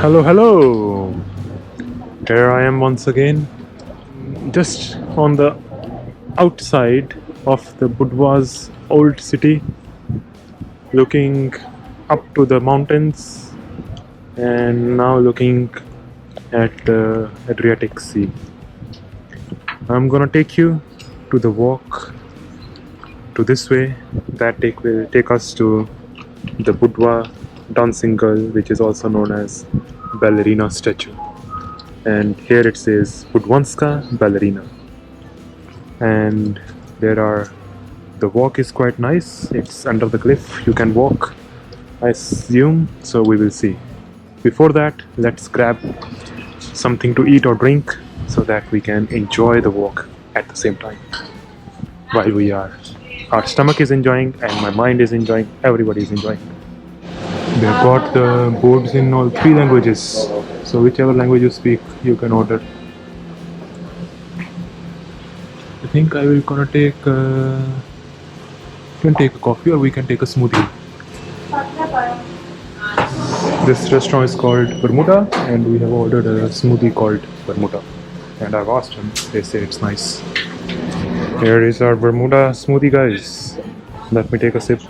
Hello, hello! Here I am once again, just on the outside of the Budva's old city, looking up to the mountains and now looking at the Adriatic Sea. I'm gonna take you to the walk to this way that will take us to the Budva dancing girl, which is also known as Balerina Statue. And here it says Budvanska Balerina. And the walk is quite nice. It's under the cliff. You can walk, I assume. So we will see. Before that, let's grab something to eat or drink so that we can enjoy the walk at the same time. While our stomach is enjoying and my mind is enjoying. Everybody is enjoying. They've got the boards in all three languages, so whichever language you speak, you can order. I think I will gonna take. You can take a coffee or we can take a smoothie. This restaurant is called Bermuda, and we have ordered a smoothie called Bermuda. And I've asked them; they say it's nice. Here is our Bermuda smoothie, guys. Let me take a sip,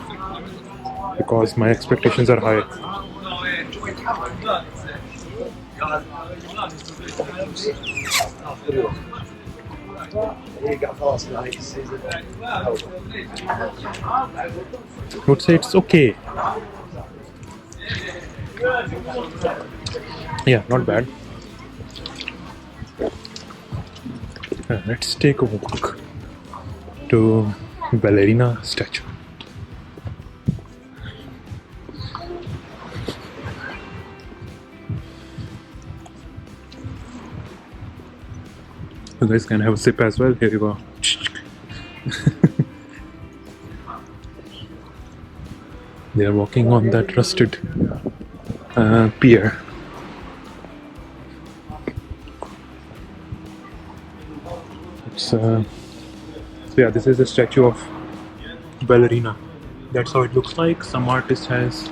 because my expectations are high. I would say it's okay. Yeah, not bad. Let's take a walk to Balerina Statue. You guys can have a sip as well. Here you go. They are walking on that rusted pier. So yeah, this is the statue of Balerina. That's how it looks like. Some artist has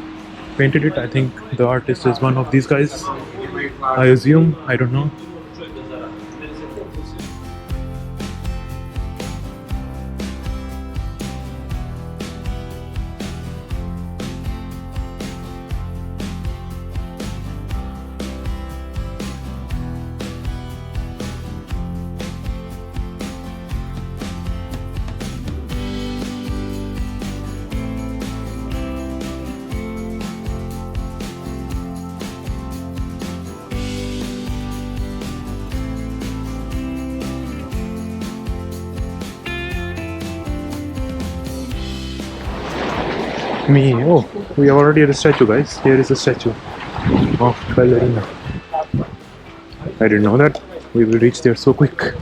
painted it. I think the artist is one of these guys. I assume. I don't know. Oh, we are already at the statue, guys. Here is the statue of Balerina. I didn't know that. We will reach there so quick,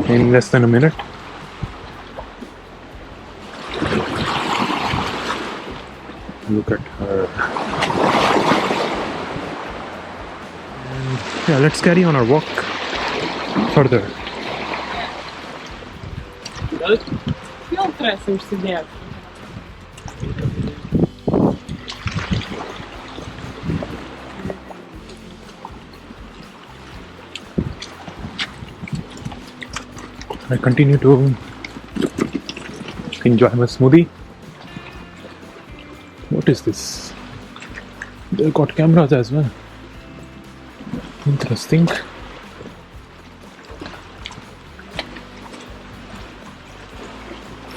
in less than a minute. Look at her. And yeah, let's carry on our walk further. I continue to enjoy my smoothie. What is this? They've got cameras as well. Interesting.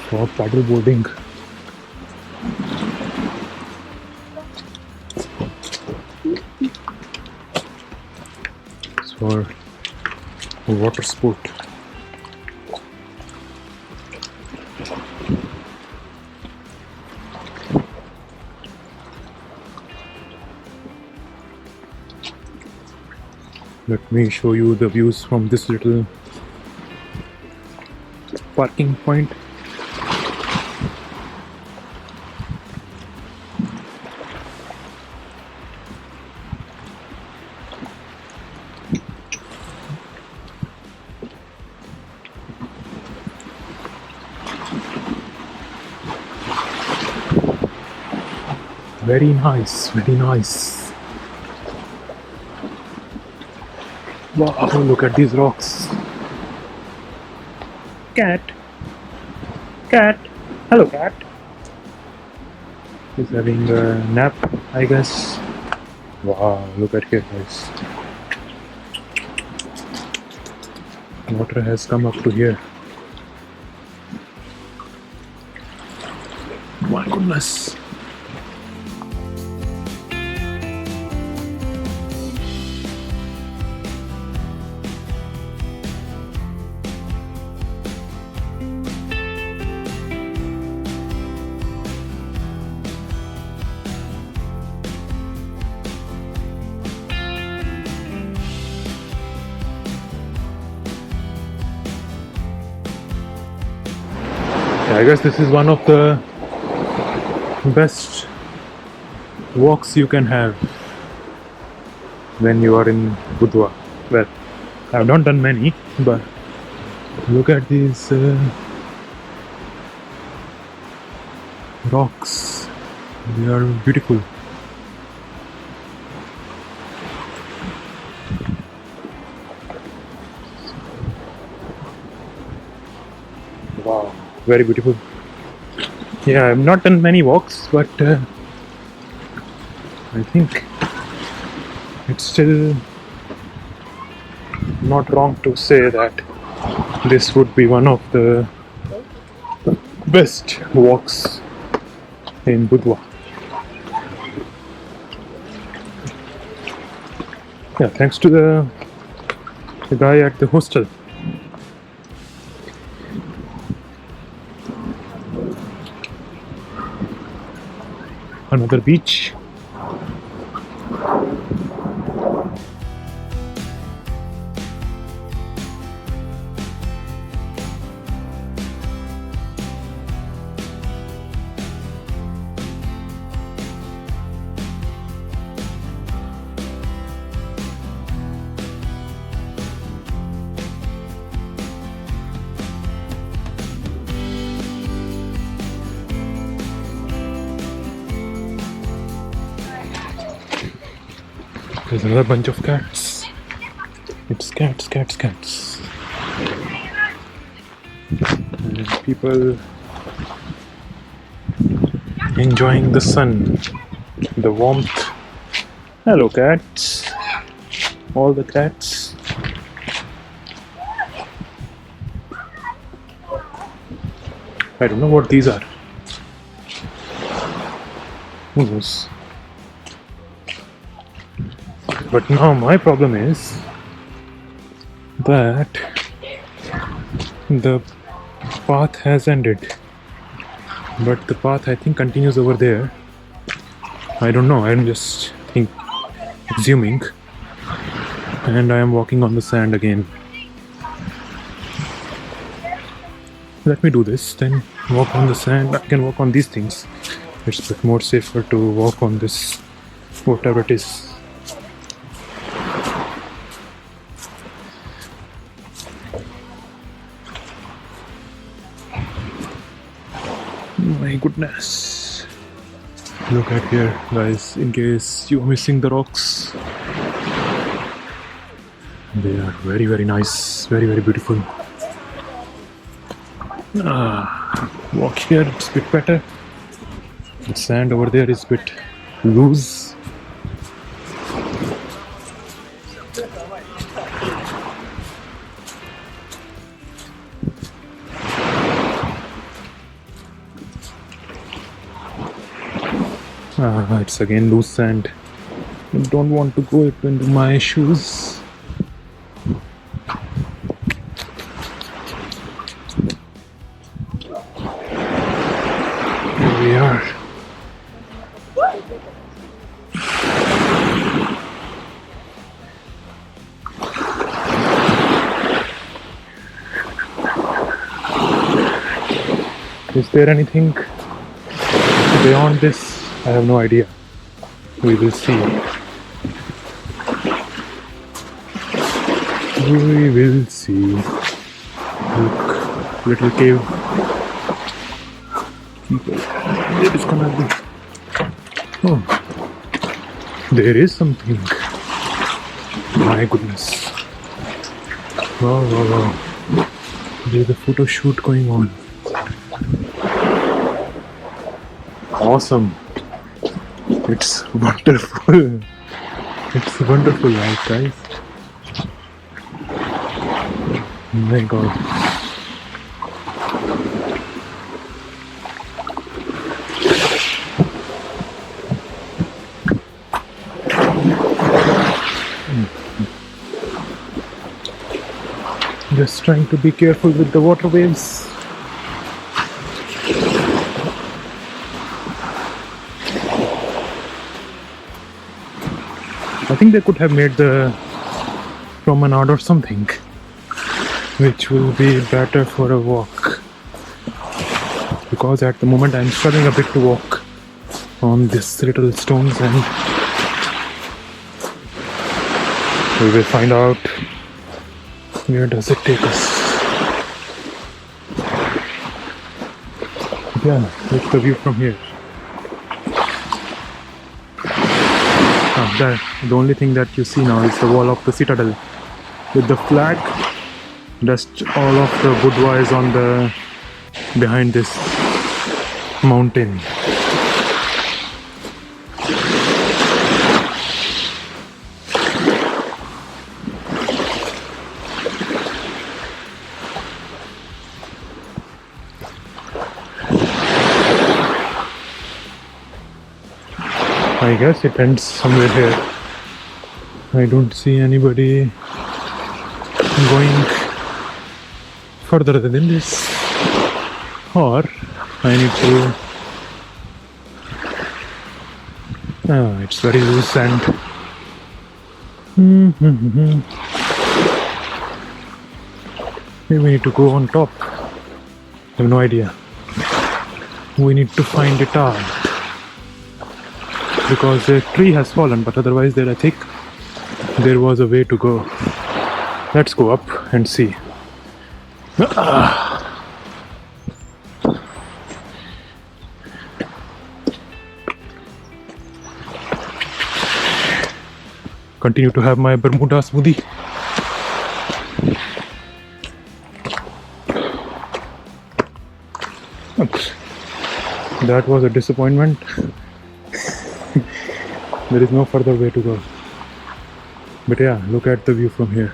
For paddle boarding. It's for water sport. Let me show you the views from this little parking point. Very nice, very nice. Wow, look at these rocks. Cat. Cat. Hello, cat. He's having a nap, I guess. Wow, look at here, guys. Water has come up to here. My goodness. I guess this is one of the best walks you can have when you are in Budva. Well, I've not done many, but look at these rocks. They are beautiful. Wow, very beautiful. Yeah, I've not done many walks, but I think it's still not wrong to say that this would be one of the best walks in Budva. Yeah, thanks to the guy at the hostel. Another beach. There's another bunch of cats. It's cats, cats, cats. And people enjoying the sun, the warmth. Hello, cats. All the cats. I don't know what these are. Who knows? But now my problem is that the path has ended. But the path, I think, continues over there. I don't know, I'm just assuming. And I am walking on the sand again. Let me do this, then walk on the sand. I can walk on these things. It's a bit more safer to walk on this, whatever it is. My goodness. Look at here, guys, in case you are missing the rocks. They are very, very nice, very, very beautiful. Walk here, it's a bit better. The sand over there is a bit loose. It's again loose sand. I don't want to go into my shoes. Here we are. Is there anything beyond this? I have no idea. We will see. We will see. Look, little cave. People. There is gonna be. Oh, there is something. My goodness. Wow, wow, wow. There's a photo shoot going on. Awesome. It's wonderful. It's wonderful, right, guys? Oh my god. Just trying to be careful with the water waves. I think they could have made the promenade or something, which will be better for a walk. Because at the moment I'm struggling a bit to walk on these little stones, and we will find out where does it take us. Yeah, look the view from here. The only thing that you see now is the wall of the citadel with the flag. Just all of the Budva is on the behind this mountain. I guess it ends somewhere here. I don't see anybody going further than this, or I need to. Oh, it's very loose sand. Maybe we need to go on top. I have no idea. We need to find it out. Because a tree has fallen, but otherwise I think there was a way to go. Let's go up and see. Continue to have my Bermuda smoothie. Oops. That was a disappointment. There is no further way to go. But yeah, look at the view from here.